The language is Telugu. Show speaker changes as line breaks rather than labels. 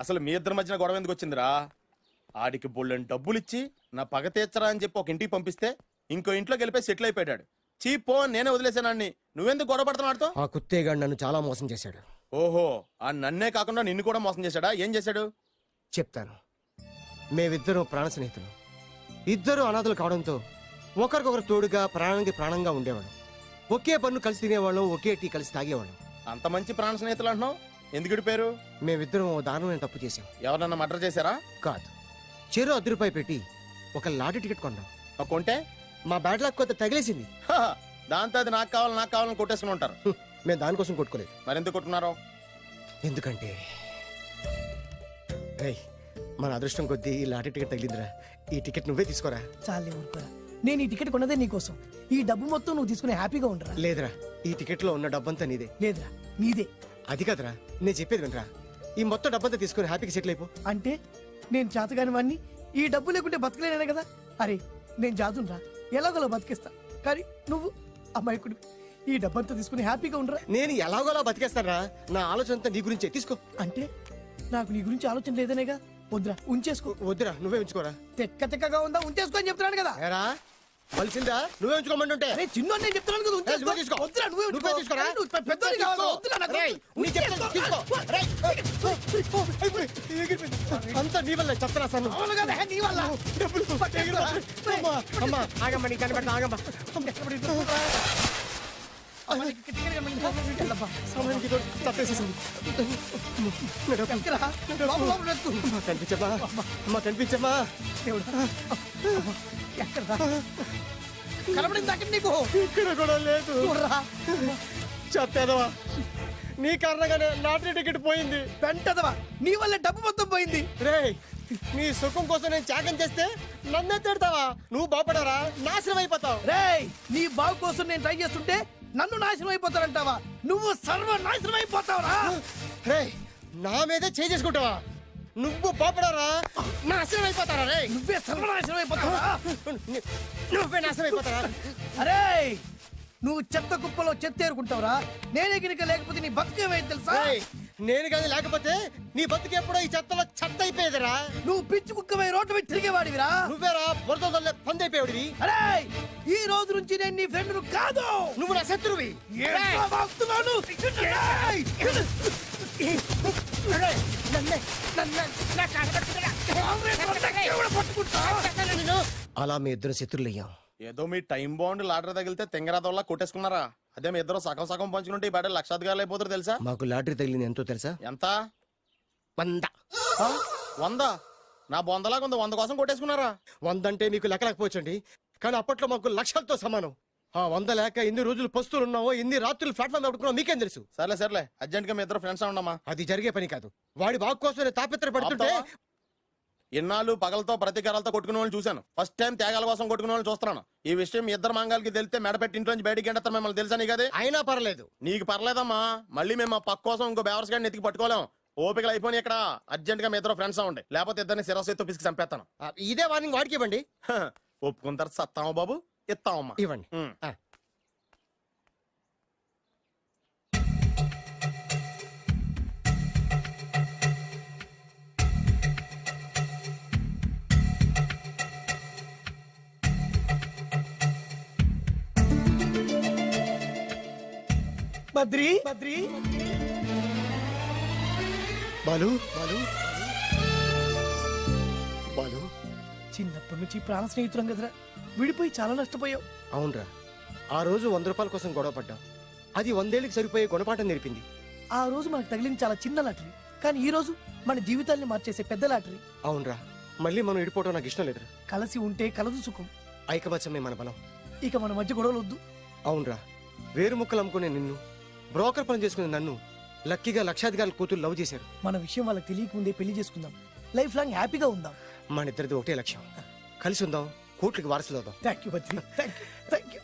అసలు మీ ఇద్దరి మధ్యన గొడవ ఎందుకు వచ్చిందిరా? ఆడికి బోళ్ళని డబ్బులు ఇచ్చి నా పగ తీర్చరా అని చెప్పి ఒక ఇంటికి పంపిస్తే ఇంకో ఇంట్లోకి వెళ్ళిపోయి సెటిల్ అయిపోయాడు. చీపో నేనే వదిలేసానాన్ని. నువ్వెందుకు గొడవ పడుతున్నాడుతో?
ఆ కుత్తేగాడు నన్ను చాలా మోసం చేశాడు.
ఓహో, ఆ నన్నే కాకుండా నిన్ను కూడా మోసం చేశాడా? ఏం చేశాడు
చెప్తాను. మేమిద్దరం ప్రాణ స్నేహితులు. ఇద్దరు అనాథలు కావడంతో ఒకరికొకరు తోడుగా ప్రాణానికి ప్రాణంగా ఉండేవాళ్ళం. ఒకే పన్ను కలిసి తినేవాళ్ళం, ఒకే టీ కలిసి తాగేవాళ్ళం.
అంత మంచి ప్రాణ స్నేహితులు అంటున్నావు, ఎందుకు పేరు?
మేమిద్దరం దారుణమైన తప్పు చేశాం.
ఎవరన్నా మర్డర్ చేశారా?
కాదు, చెరో ₹10 పెట్టి ఒక లాటరీ టికెట్ కొన్నాం.
కొంటే
మా బ్యాడ్ లక్ కొంత తగిలేసింది.
దాంతో అది నాకు కావాలని కొట్టేసుకుని ఉంటారు.
మేము దానికోసం కొట్టుకోలేదు.
మరెందుకు కొట్టుకున్నారో?
ఎందుకంటే మన అదృష్టం కొద్దీ ఈ లాటరీ టికెట్ తగిలిందిరా. ఈ టికెట్ నువ్వే తీసుకోరా.
చాలే ఊరుకోరా, నేను ఈ టికెట్ కొన్నదే నీకోసం. ఈ డబ్బు మొత్తం నువ్వు తీసుకుని హ్యాపీగా ఉండరా.
లేదురా, ఈ టికెట్ లో ఉన్న డబ్బంతా నీదే.
లేదురా, నీదే.
అది కాదురా, నేను చెప్పేది వినరా. ఈ మొత్తం డబ్బంతా తీసుకుని హ్యాపీగా సెటిల్ అయిపో.
అంటే నేను చేతగాని వాడిని, ఈ డబ్బు లేకుంటే బతకలేనే కదా. అరే నేను జాతునరా, ఎలాగోలా బతికేస్తా. కానీ నువ్వు అమ్మాయికుడు, ఈ డబ్బంతా తీసుకుని హ్యాపీగా ఉండరా.
నేను ఎలాగోలా బతికేస్తారా, నా ఆలోచన అంతా నీ గురించే. తీసుకో.
అంటే నాకు నీ గురించి ఆలోచన లేదనేగా. వద్దురా, ఉంచేసుకో.
వద్దురా, నువ్వే ఉంచుకోరా.
తెక్కగా ఉందా, ఉంచేసుకో అని చెప్తున్నాను కదా.
కలిసిందా? నువ్వే ఉంచుకోమంటుంటే
చిన్న నేను చెప్తున్నాను కదా, ఉంచేసుకో. వద్దురా, నువ్వే తీసుకోరా. పెద్దోని కావాలి. వద్దురా,
అంతా నీ వల్ల చెప్తారా సార్?
అవును కదా, నీ వల్ల.
అమ్మా ఆగమ్మా, నీ కనబడి ఆగమ్మా. కనిపించమ్మా.
కనబడింది నీకు?
ఇక్కడ కూడా లేదు. చెప్పేదవా, నీ కారణంగానే లాటరీ టికెట్ పోయింది.
వెంటదవా, నీ వల్ల డబ్బు మొత్తం పోయింది.
రే, నీ సుఖం కోసం నేను త్యాగం చేస్తే నన్నే తిడతావా? నువ్వు బాగుపడారా, నాశనం అయిపోతావు.
రే, నీ బాగు కోసం నేను ట్రై చేస్తుంటే నన్ను నాశనం అయిపోతానంటావా? నువ్వు సర్వనాశనం అయిపోతావురా.
రే, నా మీదే చేసుకుంటావా? నువ్వు బాగుపడారా, నాశనం అయిపోతారా? రే,
నువ్వే సర్వనాశనం అయిపోతావా?
నువ్వే నాశనం అయిపోతారా?
అరే, నువ్వు చెత్త కుప్పలో చెత్త ఏరుకుంటావురా. నేనే గినక లేకపోతే నీ బతుకేమైంది తెలుసా?
నేను కానీ లేకపోతే నీ బతుకు ఎప్పుడో ఈ చెత్తలో చెత్త అయిపోయేదిరా.
నువ్వు పిచ్చి కుక్కమై రోడ్డు మీద తిరిగేవాడివిరా.
నువ్వేరా బురదలే పంది అయిపోయాడివి.
అరే, ఈ రోజు నుంచి నేను నీ ఫ్రెండ్ కాదు,
నువ్వు నా శత్రువి. అలా మీ ఇద్దరు శత్రులయ్యాం.
ఏదో మీ టైం బాండ్ లాటరీ తగిలితే తెంగరాదోళ్ళ కొట్టేసుకున్నారా? అదే మీ ఇద్దరు సగం సగం పంచుకుంటే ఈ బయట లక్షాధికారులు అయిపోతారు తెలుసా?
మాకు లాటరీ తగిలింది ఎంతో తెలుసా?
ఎంత?
100.
100? నా బొందలాగా ఉంది. 100 కోసం కొట్టేసుకున్నారా?
100 అంటే మీకు లెక్క లేకపోవచ్చండి, కానీ అప్పట్లో మాకు లక్షలతో సమానం. ఆ 100 లేక ఎన్ని రోజులు పస్తులు ఉన్నావో, ఎన్ని రాత్రులు ప్లాట్ఫామ్ పెట్టుకున్నావు మీకేం తెలుసు?
సర్లే అర్జెంట్ గా మీ ఇద్దరు ఫ్రెండ్స్ ఉండమ్మా.
అది జరిగే పని కాదు. వాడి బాగు కోసం తాపిత్ర పడుతుంటే
ఇన్నాళ్ళు పగలతో ప్రతీకారాలతో కొట్టుకునే వాళ్ళు చూశాను. ఫస్ట్ టైం త్యాగాల కోసం కొట్టుకునే వాళ్ళు చూస్తున్నాను. ఈ విషయం మీ ఇద్దరు మంగాలకి తెలిస్తే మెడపెట్టి ఇంట్లోంచి బయటికి గంటతో మిమ్మల్ని తెలుసా? నీకు అది
అయినా పర్లేదు.
నీకు పర్లేదమ్మా, మళ్ళీ మేము పక్క కోసం ఇంకో బేవర్స్ గాడిని ఎత్తికి పట్టుకోలేం. ఓపికలు అయిపోయి ఇక్కడ అర్జెంట్ గా మీ ఇద్దరు ఫ్రెండ్స్ ఉండే, లేకపోతే ఇద్దరిని శిరస్సుతో పిసికి చంపేస్తాను.
ఇదే వార్నింగ్ వాడికి ఇవ్వండి.
ఒప్పుకుంటారు సత్తామా బాబు? ఇస్తామమ్మా,
ఇవ్వండి.
బద్రి
బాలు బాలు బాలు,
చిన్నప్పటి నుంచి ప్రాణ స్నేహితులం కదరా, విడిపోయి చాలా నష్టపోయావు.
అవునరా, ఆ రోజు ₹100 కోసం గొడవ పడ్డాం. అది 100 ఏళ్ళకి సరిపోయే గుణపాఠం నేర్పింది.
ఆ రోజు మనకు తగిలింది చాలా చిన్న లాటరీ, కానీ ఈ రోజు మన జీవితాన్ని మార్చేసే పెద్ద లాటరీ.
అవునరా, మళ్ళీ మనం విడిపోవడం నాకు ఇష్టం లేదురా.
కలిసి ఉంటే కలదు సుఖం.
ఐకమత్యమే మన బలం.
ఇక మన మధ్య గొడవలు వద్దు.
అవునరా, వేరు ముక్కలు అమ్ముకునే నిన్ను, బ్రోకర్ పని చేసుకునే నన్ను లక్కీగా లక్షాధికారుల కూతురు లవ్ చేశారు.
మన విషయం వాళ్ళకి తెలియకముందే పెళ్లి చేసుకుందాం, లైఫ్ లాంగ్ హ్యాపీగా ఉందాం.
మన ఇద్దరిది ఒకటే లక్ష్యం, కలిసి ఉందాం, కోట్లకి వారసులు అవుదాం.
Thank you Badri, thank you.